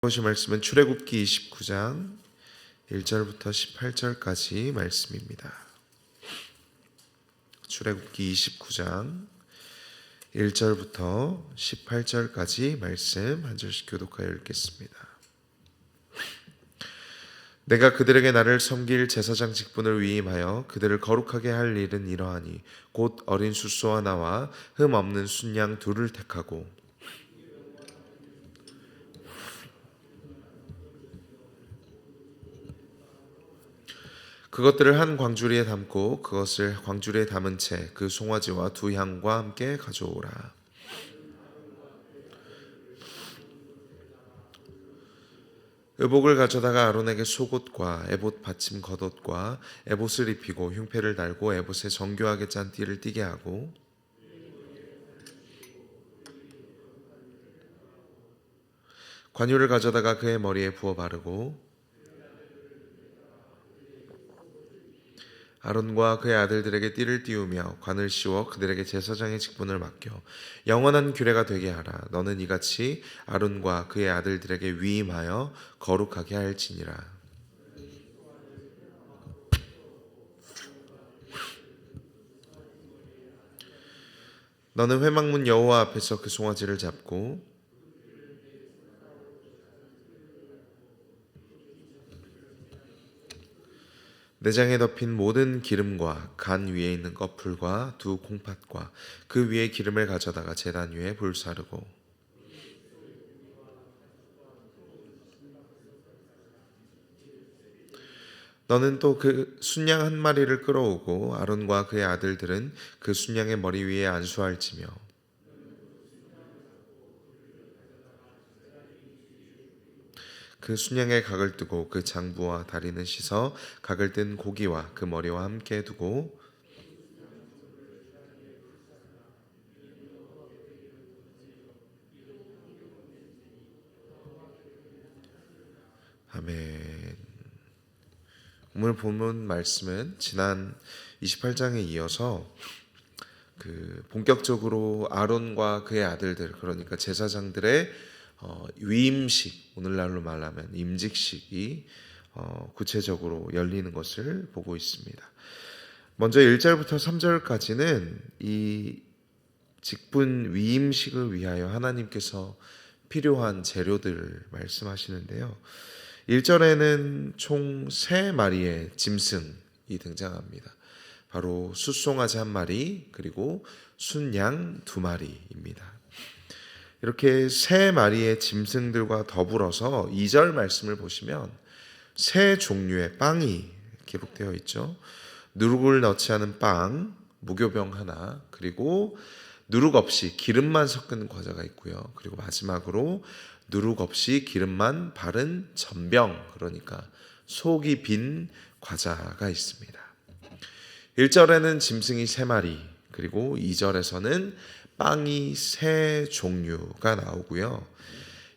보실 말씀은 출애굽기 29장 1절부터 18절까지 말씀입니다. 출애굽기 29장 1절부터 18절까지 말씀 한 절씩 교독하여 읽겠습니다. 내가 그들에게 나를 섬길 제사장 직분을 위임하여 그들을 거룩하게 할 일은 이러하니 곧 어린 숫소 하나와 흠 없는 순양 둘을 택하고 그것들을 한 광주리에 담고 그것을 광주리에 담은 채 그 송아지와 두 양과 함께 가져오라. 의복을 가져다가 아론에게 속옷과 에봇 받침 겉옷과 에봇을 입히고 흉패를 달고 에봇에 정교하게 짠 띠를 띠게 하고 관유를 가져다가 그의 머리에 부어 바르고 아론과 그의 아들들에게 띠를 띄우며 관을 씌워 그들에게 제사장의 직분을 맡겨 영원한 규례가 되게 하라. 너는 이같이 아론과 그의 아들들에게 위임하여 거룩하게 할지니라. 너는 회막문 여호와 앞에서 그 송아지를 잡고 내장에 덮인 모든 기름과 간 위에 있는 꺼풀과 두 콩팥과 그 위에 기름을 가져다가 제단 위에 불사르고 너는 또 그 순양 한 마리를 끌어오고 아론과 그의 아들들은 그 순양의 머리 위에 안수할지며 그 순양의 각을 뜨고 그 장부와 다리는 씻어 각을 뜬 고기와 그 머리와 함께 두고 아멘. 오늘 본문 말씀은 지난 28장에 이어서 본격적으로 아론과 그의 아들들, 그러니까 제사장들의 위임식, 오늘날로 말하면 임직식이 구체적으로 열리는 것을 보고 있습니다. 먼저 1절부터 3절까지는 이 직분 위임식을 위하여 하나님께서 필요한 재료들을 말씀하시는데요. 1절에는 총 3마리의 짐승이 등장합니다. 바로 숫송아지 1마리 그리고 순양 2마리입니다. 이렇게 3마리의 짐승들과 더불어서 2절 말씀을 보시면 3종류의 빵이 기록되어 있죠. 누룩을 넣지 않은 빵, 무교병 하나, 그리고 누룩 없이 기름만 섞은 과자가 있고요. 그리고 마지막으로 누룩 없이 기름만 바른 전병, 그러니까 속이 빈 과자가 있습니다. 1절에는 짐승이 3마리, 그리고 2절에서는 빵이 3종류가 나오고요.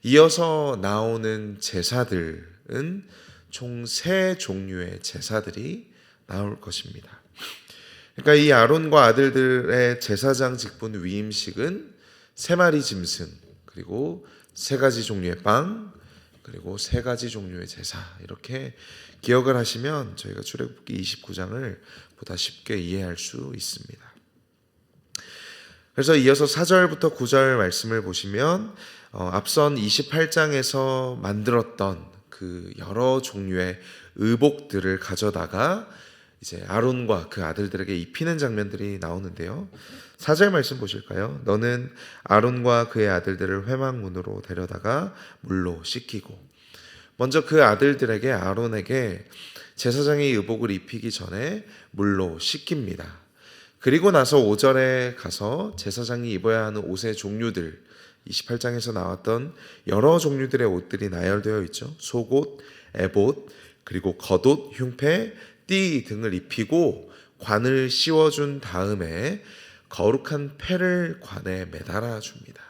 이어서 나오는 제사들은 총 3종류의 제사들이 나올 것입니다. 그러니까 이 아론과 아들들의 제사장 직분 위임식은 3마리 짐승, 그리고 3가지 종류의 빵, 그리고 3가지 종류의 제사, 이렇게 기억을 하시면 저희가 출애굽기 29장을 보다 쉽게 이해할 수 있습니다. 그래서 이어서 4절부터 9절 말씀을 보시면 앞선 28장에서 만들었던 그 여러 종류의 의복들을 가져다가 이제 아론과 그 아들들에게 입히는 장면들이 나오는데요. 4절 말씀 보실까요? 너는 아론과 그의 아들들을 회막문으로 데려다가 물로 씻기고, 먼저 그 아들들에게 아론에게 제사장의 의복을 입히기 전에 물로 씻깁니다. 그리고 나서 5절에 가서 제사장이 입어야 하는 옷의 종류들, 28장에서 나왔던 여러 종류들의 옷들이 나열되어 있죠. 속옷, 에봇, 그리고 겉옷, 흉패, 띠 등을 입히고 관을 씌워준 다음에 거룩한 패를 관에 매달아 줍니다.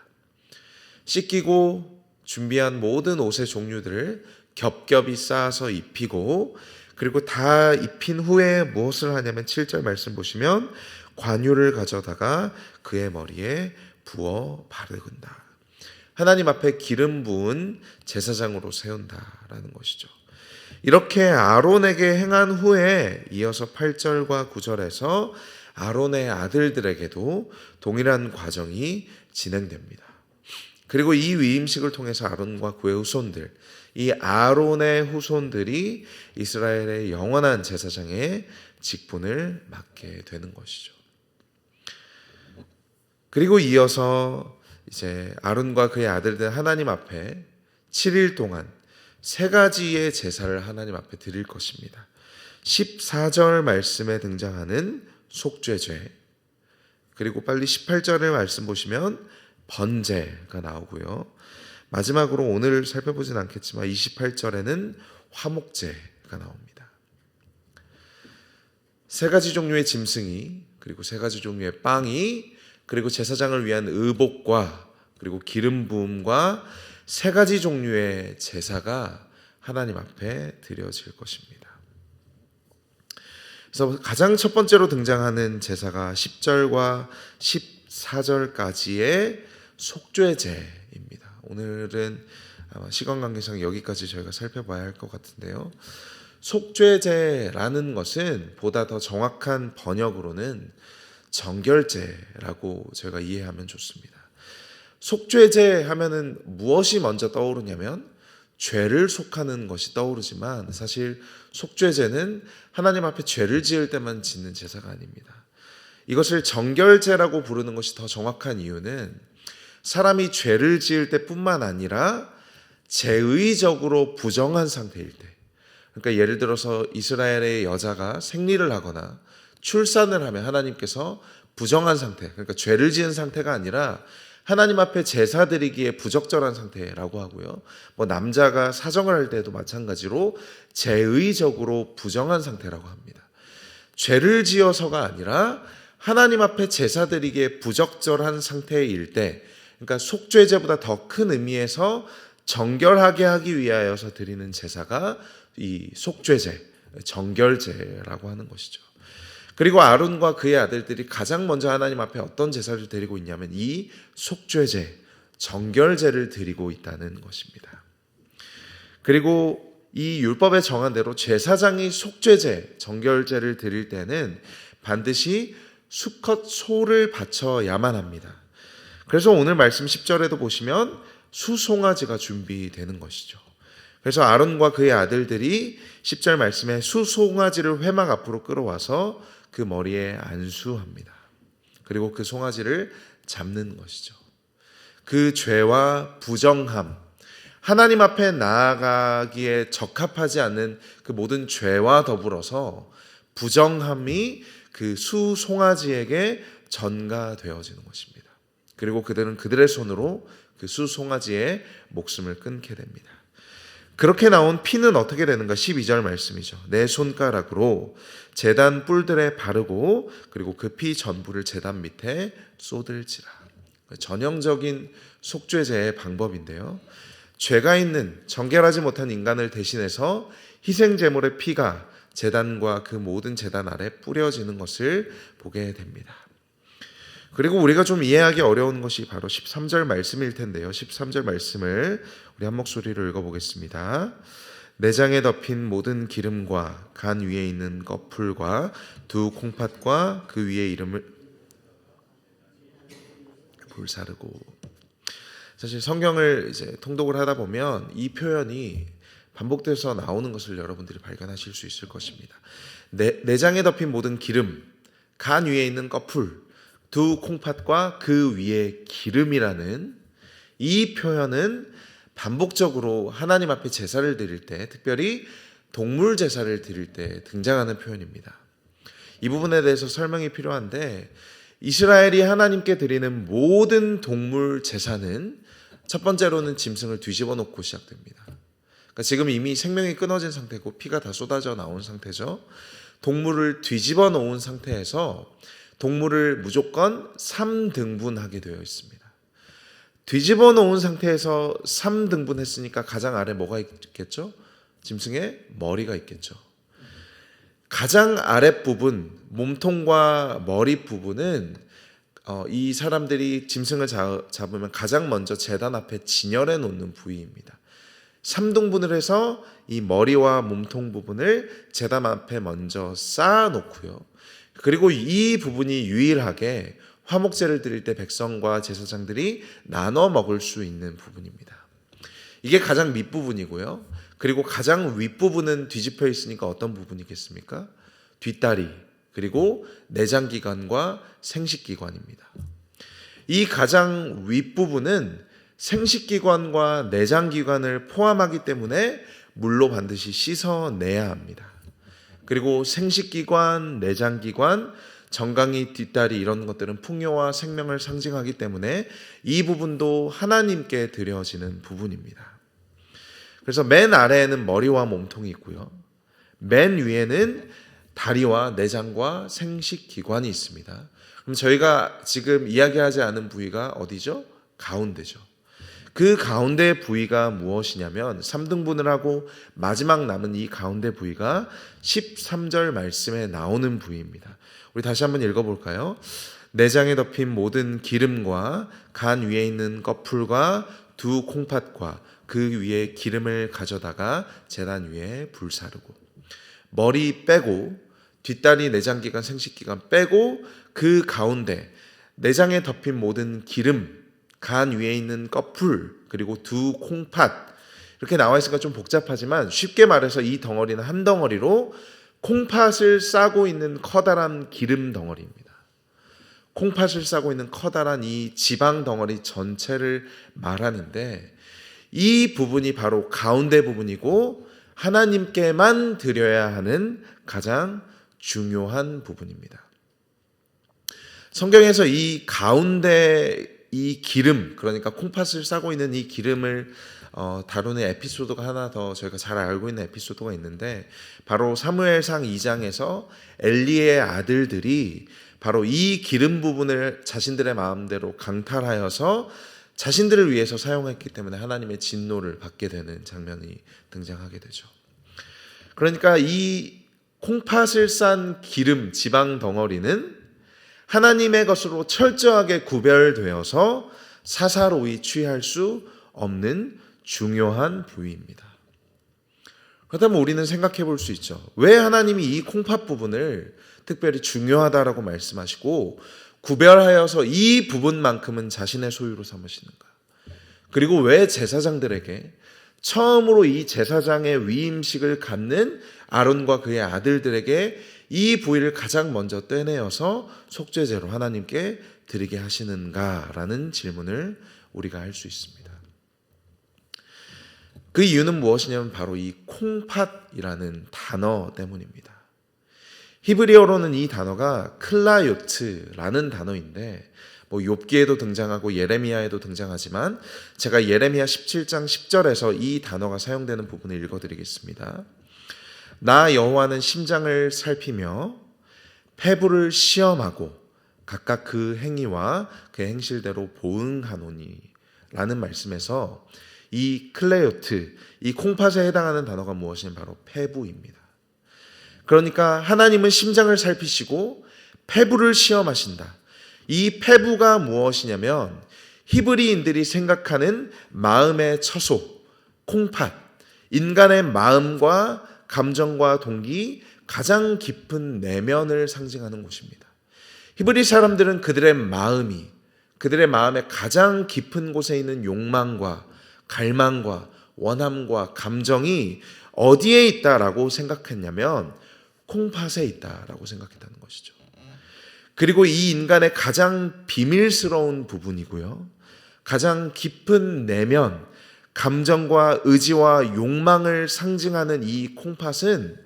씻기고 준비한 모든 옷의 종류들을 겹겹이 쌓아서 입히고, 그리고 다 입힌 후에 무엇을 하냐면 7절 말씀 보시면 관유를 가져다가 그의 머리에 부어 바르는다. 하나님 앞에 기름 부은 제사장으로 세운다라는 것이죠. 이렇게 아론에게 행한 후에 이어서 8절과 9절에서 아론의 아들들에게도 동일한 과정이 진행됩니다. 그리고 이 위임식을 통해서 아론과 그의 후손들, 이 아론의 후손들이 이스라엘의 영원한 제사장의 직분을 맡게 되는 것이죠. 그리고 이어서 이제 아론과 그의 아들들 하나님 앞에 7일 동안 세 가지의 제사를 하나님 앞에 드릴 것입니다. 14절 말씀에 등장하는 속죄죄, 그리고 빨리 18절의 말씀 보시면 번제가 나오고요. 마지막으로 오늘 살펴보진 않겠지만 28절에는 화목제가 나옵니다. 세 가지 종류의 짐승이, 그리고 세 가지 종류의 빵이, 그리고 제사장을 위한 의복과 그리고 기름 부음과 세 가지 종류의 제사가 하나님 앞에 드려질 것입니다. 그래서 가장 첫 번째로 등장하는 제사가 10절과 14절까지의 속죄제입니다. 오늘은 아마 시간 관계상 여기까지 저희가 살펴봐야 할 것 같은데요. 속죄제라는 것은 보다 더 정확한 번역으로는 정결제라고 저희가 이해하면 좋습니다. 속죄제 하면은 무엇이 먼저 떠오르냐면 죄를 속하는 것이 떠오르지만, 사실 속죄제는 하나님 앞에 죄를 지을 때만 짓는 제사가 아닙니다. 이것을 정결제라고 부르는 것이 더 정확한 이유는 사람이 죄를 지을 때뿐만 아니라 제의적으로 부정한 상태일 때, 그러니까 예를 들어서 이스라엘의 여자가 생리를 하거나 출산을 하면 하나님께서 부정한 상태, 그러니까 죄를 지은 상태가 아니라 하나님 앞에 제사 드리기에 부적절한 상태라고 하고요. 남자가 사정을 할 때도 마찬가지로 제의적으로 부정한 상태라고 합니다. 죄를 지어서가 아니라 하나님 앞에 제사 드리기에 부적절한 상태일 때, 그러니까 속죄제보다 더 큰 의미에서 정결하게 하기 위하여서 드리는 제사가 이 속죄제, 정결제라고 하는 것이죠. 그리고 아론과 그의 아들들이 가장 먼저 하나님 앞에 어떤 제사를 드리고 있냐면 이 속죄제, 정결제를 드리고 있다는 것입니다. 그리고 이 율법에 정한 대로 제사장이 속죄제, 정결제를 드릴 때는 반드시 수컷 소를 바쳐야만 합니다. 그래서 오늘 말씀 10절에도 보시면 수송아지가 준비되는 것이죠. 그래서 아론과 그의 아들들이 10절 말씀에 수송아지를 회막 앞으로 끌어와서 그 머리에 안수합니다. 그리고 그 송아지를 잡는 것이죠. 그 죄와 부정함, 하나님 앞에 나아가기에 적합하지 않는 그 모든 죄와 더불어서 부정함이 그 수송아지에게 전가되어지는 것입니다. 그리고 그들은 그들의 손으로 그 수송아지의 목숨을 끊게 됩니다. 그렇게 나온 피는 어떻게 되는가? 12절 말씀이죠. 내 손가락으로 제단 뿔들에 바르고 그리고 그 피 전부를 제단 밑에 쏟을지라. 전형적인 속죄제의 방법인데요. 죄가 있는 정결하지 못한 인간을 대신해서 희생 제물의 피가 제단과 그 모든 제단 아래 뿌려지는 것을 보게 됩니다. 그리고 우리가 좀 이해하기 어려운 것이 바로 13절 말씀일 텐데요. 13절 말씀을 우리 한 목소리로 읽어보겠습니다. 내장에 덮인 모든 기름과 간 위에 있는 꺼풀과 두 콩팥과 그 위에 이름을 불사르고. 사실 성경을 이제 통독을 하다 보면 이 표현이 반복돼서 나오는 것을 여러분들이 발견하실 수 있을 것입니다. 내장에 덮인 모든 기름, 간 위에 있는 꺼풀, 두 콩팥과 그 위에 기름이라는 이 표현은 반복적으로 하나님 앞에 제사를 드릴 때, 특별히 동물 제사를 드릴 때 등장하는 표현입니다. 이 부분에 대해서 설명이 필요한데, 이스라엘이 하나님께 드리는 모든 동물 제사는 첫 번째로는 짐승을 뒤집어 놓고 시작됩니다. 그러니까 지금 이미 생명이 끊어진 상태고 피가 다 쏟아져 나온 상태죠. 동물을 뒤집어 놓은 상태에서 동물을 무조건 3등분하게 되어 있습니다. 뒤집어 놓은 상태에서 3등분 했으니까 가장 아래 뭐가 있겠죠? 짐승의 머리가 있겠죠. 가장 아랫부분, 몸통과 머리 부분은 이 사람들이 짐승을 잡으면 가장 먼저 제단 앞에 진열해 놓는 부위입니다. 3등분을 해서 이 머리와 몸통 부분을 제단 앞에 먼저 쌓아 놓고요. 그리고 이 부분이 유일하게 화목제를 드릴 때 백성과 제사장들이 나눠 먹을 수 있는 부분입니다. 이게 가장 밑부분이고요. 그리고 가장 윗부분은 뒤집혀 있으니까 어떤 부분이겠습니까? 뒷다리, 그리고 내장기관과 생식기관입니다. 이 가장 윗부분은 생식기관과 내장기관을 포함하기 때문에 물로 반드시 씻어내야 합니다. 그리고 생식기관, 내장기관, 정강이, 뒷다리 이런 것들은 풍요와 생명을 상징하기 때문에 이 부분도 하나님께 드려지는 부분입니다. 그래서 맨 아래에는 머리와 몸통이 있고요. 맨 위에는 다리와 내장과 생식기관이 있습니다. 그럼 저희가 지금 이야기하지 않은 부위가 어디죠? 가운데죠. 그 가운데 부위가 무엇이냐면 3등분을 하고 마지막 남은 이 가운데 부위가 13절 말씀에 나오는 부위입니다. 우리 다시 한번 읽어볼까요? 내장에 덮인 모든 기름과 간 위에 있는 꺼풀과 두 콩팥과 그 위에 기름을 가져다가 제단 위에 불사르고 머리 빼고 뒷다리 내장기관 생식기관 빼고 그 가운데 내장에 덮인 모든 기름 간 위에 있는 꺼풀 그리고 두 콩팥 이렇게 나와 있으니까 좀 복잡하지만 쉽게 말해서 이 덩어리는 한 덩어리로 콩팥을 싸고 있는 커다란 기름 덩어리입니다. 콩팥을 싸고 있는 커다란 이 지방 덩어리 전체를 말하는데 이 부분이 바로 가운데 부분이고 하나님께만 드려야 하는 가장 중요한 부분입니다. 성경에서 이 가운데 이 기름, 그러니까 콩팥을 싸고 있는 이 기름을 다루는 에피소드가 하나 더 저희가 잘 알고 있는 에피소드가 있는데 바로 사무엘상 2장에서 엘리의 아들들이 바로 이 기름 부분을 자신들의 마음대로 강탈하여서 자신들을 위해서 사용했기 때문에 하나님의 진노를 받게 되는 장면이 등장하게 되죠. 그러니까 이 콩팥을 싼 기름, 지방 덩어리는 하나님의 것으로 철저하게 구별되어서 사사로이 취할 수 없는 중요한 부위입니다. 그렇다면 우리는 생각해 볼 수 있죠. 왜 하나님이 이 콩팥 부분을 특별히 중요하다라고 말씀하시고 구별하여서 이 부분만큼은 자신의 소유로 삼으시는가? 그리고 왜 제사장들에게 처음으로 이 제사장의 위임식을 갖는 아론과 그의 아들들에게 이 부위를 가장 먼저 떼내어서 속죄제로 하나님께 드리게 하시는가라는 질문을 우리가 할 수 있습니다. 그 이유는 무엇이냐면 바로 이 콩팥이라는 단어 때문입니다. 히브리어로는 이 단어가 클라요트라는 단어인데 욥기에도 등장하고 예레미야에도 등장하지만 제가 예레미야 17장 10절에서 이 단어가 사용되는 부분을 읽어드리겠습니다. 나 여호와는 심장을 살피며 폐부를 시험하고 각각 그 행위와 그 행실대로 보응하노니 라는 말씀에서 이 클레요트, 이 콩팥에 해당하는 단어가 무엇이냐면 바로 폐부입니다. 그러니까 하나님은 심장을 살피시고 폐부를 시험하신다. 이 폐부가 무엇이냐면 히브리인들이 생각하는 마음의 처소, 콩팥, 인간의 마음과 감정과 동기, 가장 깊은 내면을 상징하는 곳입니다. 히브리 사람들은 그들의 마음의 가장 깊은 곳에 있는 욕망과 갈망과 원함과 감정이 어디에 있다라고 생각했냐면 콩팥에 있다라고 생각했다는 것이죠. 그리고 이 인간의 가장 비밀스러운 부분이고요. 가장 깊은 내면, 감정과 의지와 욕망을 상징하는 이 콩팥은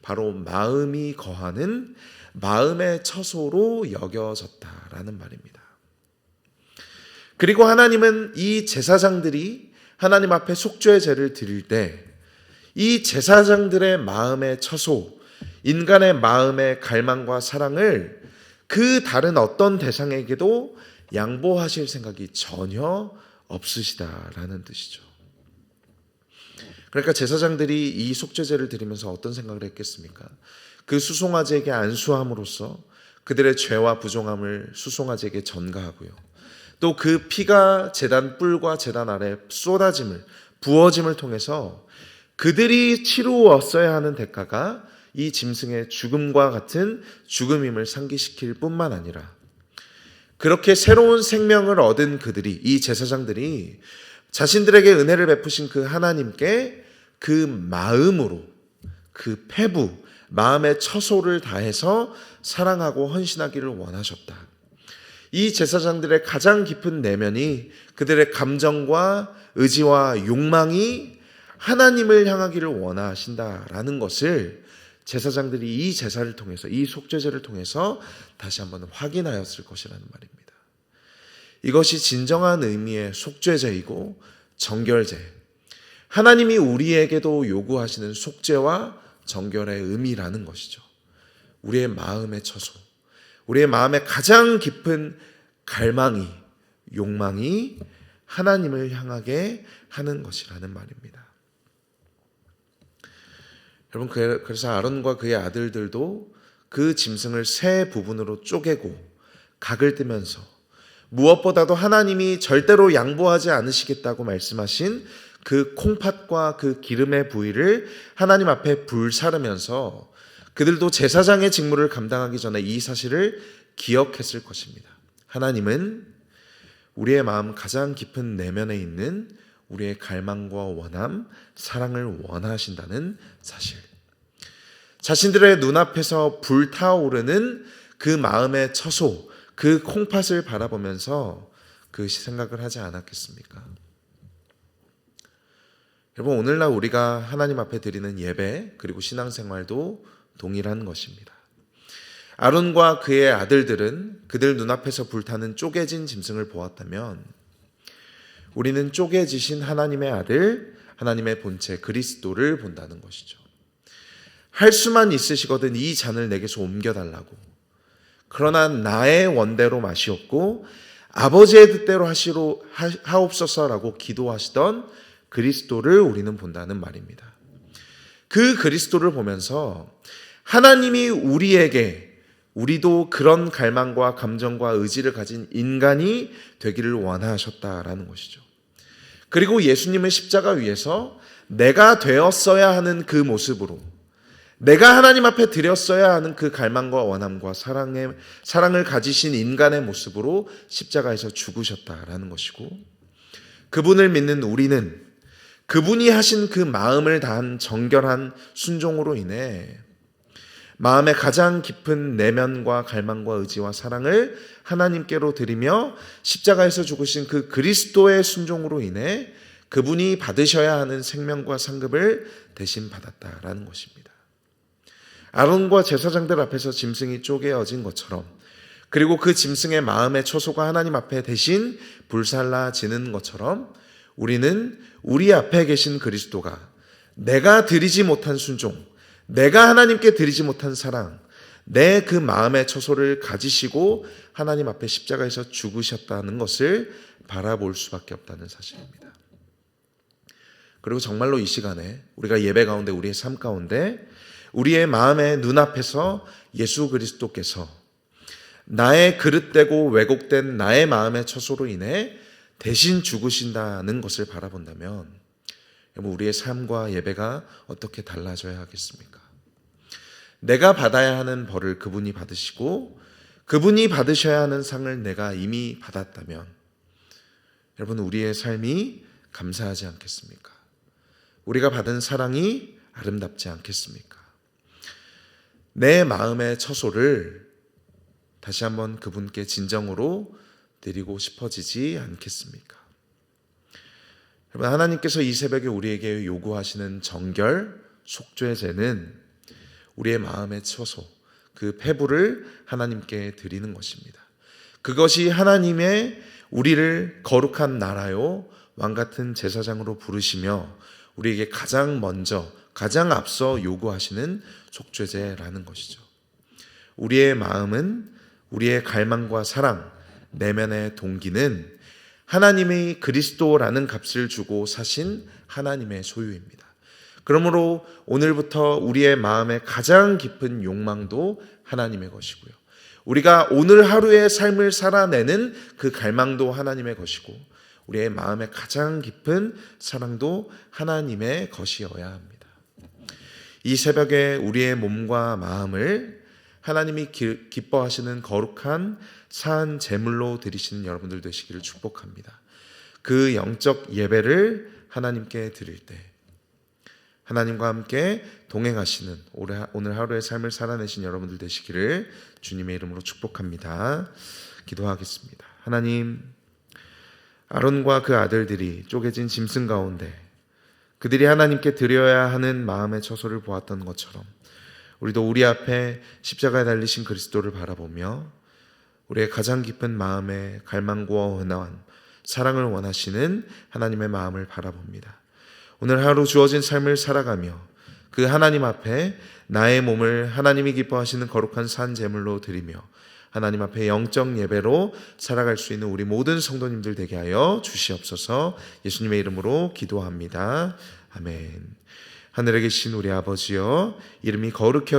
바로 마음이 거하는 마음의 처소로 여겨졌다라는 말입니다. 그리고 하나님은 이 제사장들이 하나님 앞에 속죄의 제를 드릴 때 이 제사장들의 마음의 처소, 인간의 마음의 갈망과 사랑을 그 다른 어떤 대상에게도 양보하실 생각이 전혀 없으시다라는 뜻이죠. 그러니까 제사장들이 이 속죄제를 드리면서 어떤 생각을 했겠습니까? 그 수송아지에게 안수함으로써 그들의 죄와 부정함을 수송아지에게 전가하고요. 또 그 피가 제단 뿔과 제단 아래 쏟아짐을 부어짐을 통해서 그들이 치루었어야 하는 대가가 이 짐승의 죽음과 같은 죽음임을 상기시킬 뿐만 아니라 그렇게 새로운 생명을 얻은 그들이, 이 제사장들이 자신들에게 은혜를 베푸신 그 하나님께 그 마음으로, 그 패부, 마음의 처소를 다해서 사랑하고 헌신하기를 원하셨다. 이 제사장들의 가장 깊은 내면이, 그들의 감정과 의지와 욕망이 하나님을 향하기를 원하신다라는 것을 제사장들이 이 제사를 통해서, 이 속죄제를 통해서 다시 한번 확인하였을 것이라는 말입니다. 이것이 진정한 의미의 속죄제이고 정결제, 하나님이 우리에게도 요구하시는 속죄와 정결의 의미라는 것이죠. 우리의 마음의 처소, 우리의 마음의 가장 깊은 갈망이, 욕망이 하나님을 향하게 하는 것이라는 말입니다. 여러분, 그래서 아론과 그의 아들들도 그 짐승을 세 부분으로 쪼개고 각을 뜨면서 무엇보다도 하나님이 절대로 양보하지 않으시겠다고 말씀하신 그 콩팥과 그 기름의 부위를 하나님 앞에 불사르면서 그들도 제사장의 직무를 감당하기 전에 이 사실을 기억했을 것입니다. 하나님은 우리의 마음 가장 깊은 내면에 있는 우리의 갈망과 원함, 사랑을 원하신다는 사실. 자신들의 눈앞에서 불타오르는 그 마음의 처소, 그 콩팥을 바라보면서 그 생각을 하지 않았겠습니까? 여러분, 오늘날 우리가 하나님 앞에 드리는 예배 그리고 신앙생활도 동일한 것입니다. 아론과 그의 아들들은 그들 눈앞에서 불타는 쪼개진 짐승을 보았다면 우리는 쪼개지신 하나님의 아들, 하나님의 본체 그리스도를 본다는 것이죠. 할 수만 있으시거든 이 잔을 내게서 옮겨달라고, 그러나 나의 원대로 마시옵고 아버지의 뜻대로 하옵소서라고 기도하시던 그리스도를 우리는 본다는 말입니다. 그 그리스도를 보면서 하나님이 우리도 그런 갈망과 감정과 의지를 가진 인간이 되기를 원하셨다라는 것이죠. 그리고 예수님은 십자가 위에서 내가 되었어야 하는 그 모습으로, 내가 하나님 앞에 드렸어야 하는 그 갈망과 원함과 사랑을 가지신 인간의 모습으로 십자가에서 죽으셨다라는 것이고, 그분을 믿는 우리는 그분이 하신 그 마음을 다한 정결한 순종으로 인해 마음의 가장 깊은 내면과 갈망과 의지와 사랑을 하나님께로 드리며 십자가에서 죽으신 그 그리스도의 순종으로 인해 그분이 받으셔야 하는 생명과 상급을 대신 받았다라는 것입니다. 아론과 제사장들 앞에서 짐승이 쪼개어진 것처럼, 그리고 그 짐승의 마음의 처소가 하나님 앞에 대신 불살라지는 것처럼 우리는 우리 앞에 계신 그리스도가 내가 드리지 못한 순종, 내가 하나님께 드리지 못한 사랑, 내 그 마음의 처소를 가지시고 하나님 앞에 십자가에서 죽으셨다는 것을 바라볼 수밖에 없다는 사실입니다. 그리고 정말로 이 시간에 우리가 예배 가운데, 우리의 삶 가운데 우리의 마음의 눈앞에서 예수 그리스도께서 나의 그릇되고 왜곡된 나의 마음의 처소로 인해 대신 죽으신다는 것을 바라본다면 우리의 삶과 예배가 어떻게 달라져야 하겠습니까? 내가 받아야 하는 벌을 그분이 받으시고 그분이 받으셔야 하는 상을 내가 이미 받았다면 여러분, 우리의 삶이 감사하지 않겠습니까? 우리가 받은 사랑이 아름답지 않겠습니까? 내 마음의 처소를 다시 한번 그분께 진정으로 드리고 싶어지지 않겠습니까? 여러분, 하나님께서 이 새벽에 우리에게 요구하시는 정결, 속죄제는 우리의 마음의 처소, 그 패부를 하나님께 드리는 것입니다. 그것이 하나님의 우리를 거룩한 나라요 왕같은 제사장으로 부르시며 우리에게 가장 먼저, 가장 앞서 요구하시는 속죄제라는 것이죠. 우리의 마음은, 우리의 갈망과 사랑, 내면의 동기는 하나님의 그리스도라는 값을 주고 사신 하나님의 소유입니다. 그러므로 오늘부터 우리의 마음의 가장 깊은 욕망도 하나님의 것이고요, 우리가 오늘 하루의 삶을 살아내는 그 갈망도 하나님의 것이고 우리의 마음의 가장 깊은 사랑도 하나님의 것이어야 합니다. 이 새벽에 우리의 몸과 마음을 하나님이 기뻐하시는 거룩한 산 제물로 드리시는 여러분들 되시기를 축복합니다. 그 영적 예배를 하나님께 드릴 때 하나님과 함께 동행하시는 오늘 하루의 삶을 살아내신 여러분들 되시기를 주님의 이름으로 축복합니다. 기도하겠습니다. 하나님, 아론과 그 아들들이 쪼개진 짐승 가운데 그들이 하나님께 드려야 하는 마음의 처소를 보았던 것처럼 우리도 우리 앞에 십자가에 달리신 그리스도를 바라보며 우리의 가장 깊은 마음의 갈망과 원한 사랑을 원하시는 하나님의 마음을 바라봅니다. 오늘 하루 주어진 삶을 살아가며 그 하나님 앞에 나의 몸을 하나님이 기뻐하시는 거룩한 산 제물로 드리며 하나님 앞에 영적 예배로 살아갈 수 있는 우리 모든 성도님들 되게 하여 주시옵소서. 예수님의 이름으로 기도합니다. 아멘. 하늘에 계신 우리 아버지여, 이름이 거룩히